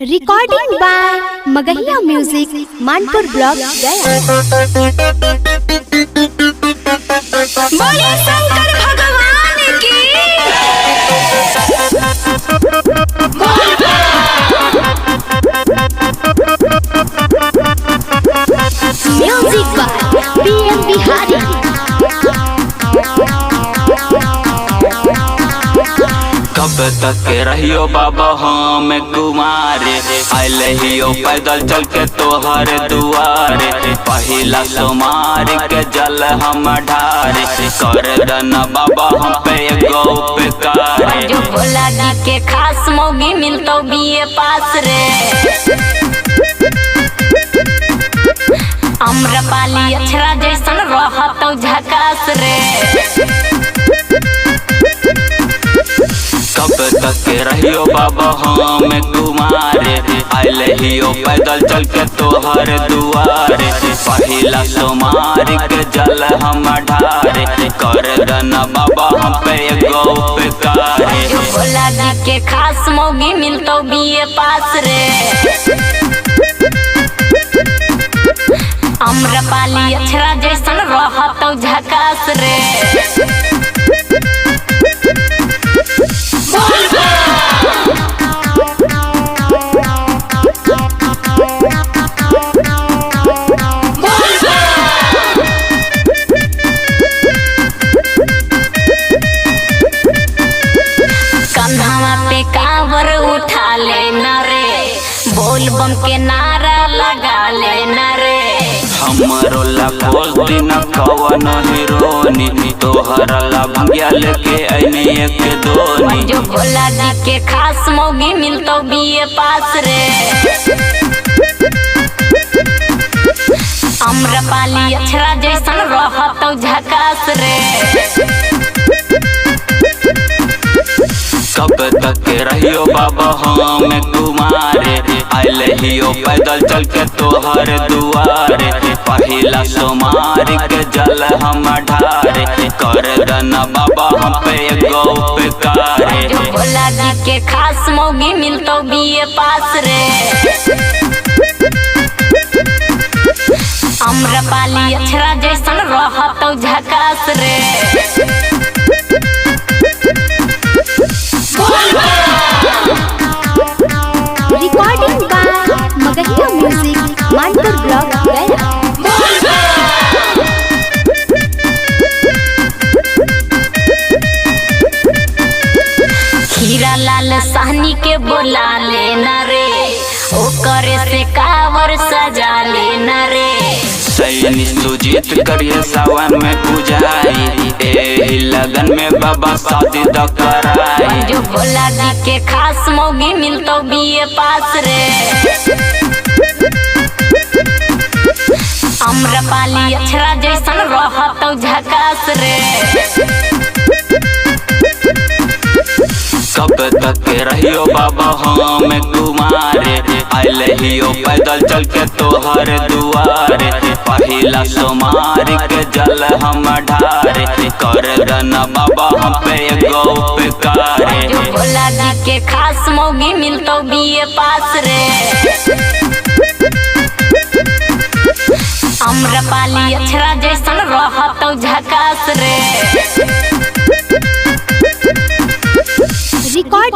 Recording by Magahiya music Manpur block Gaya. बोले शंकर भगवान की। Music by PM Bihari. कब तक रहियो बाबा हम कुमारे, आइल हियो पैदल चल के तोहर दुआरे। पहिला सोमार के जल हम ढारे, कर दना बाबा हम पे एगो उपकार। जो भोला जी के खास मौगी मिलतो बीए पास रे। अम्रपाली अक्षरा जैसन रहतो झकास रे। कब तक रहियो बाबा हम कुमारे, आइल हियो पैदल चल के तोहर दुआरे। पहिला सोमार के जल हम ढारे, कर दना बाबा हम पे एगो उपकार। जो भोला जी के खास मौगी मिलतो बीए पास रे। अम्रपाली अक्षरा जैसन रहतो झकास रे। कन्हवा पे कांवर उठा लेना रे, बोल बम के नारा लगा लेना रे। हमरो ला खोज दिन कवन हिरोनी, तोहरा ला भंगिया लेके आईनी एक दोनी। जो भोला जी के खास मौगी मिलतो बीए पास रे। अम्रपाली अक्षरा जैसन रहतो झकास रे। कब तक रहियो बाबा हम कुमारे, आइल हियो पैदल चल के तोहर दुआरे। पहिला सोमार के जल हम ढारे, कर दना बाबा हम पे एगो उपकार। जो भोला जी के खास मौगी मिलतो बीए पास रे। अम्रपाली अक्षरा जैसन रहतो झकास रे। Recording by Magahiya music Manpur block Gaya. Hira Lal Sahni के बोला लेना रे, ओकरे से कावर सजा लेना रे। सैनी सुजीत करिए सावन में पूजाई, एही लगन में बाबा शादी द कराई। जो भोला जी के खास मौगी मिलतो बीए पास रे। अम्रपाली अक्षरा जैसन रहतो झकास रे। कब तक रहियो बाबा हम कुमारे, आइल हियो पैदल चल के तोहर दुआरे। पहिला सोमार के जल हम ढारे, कर दना बाबा हम पे एगो उपकार। जो भोला जी के खास मौगी मिलतो बीए पास रे। अम्रपाली अक्षरा जैसन रहतो झकास रे। रिकॉर्ड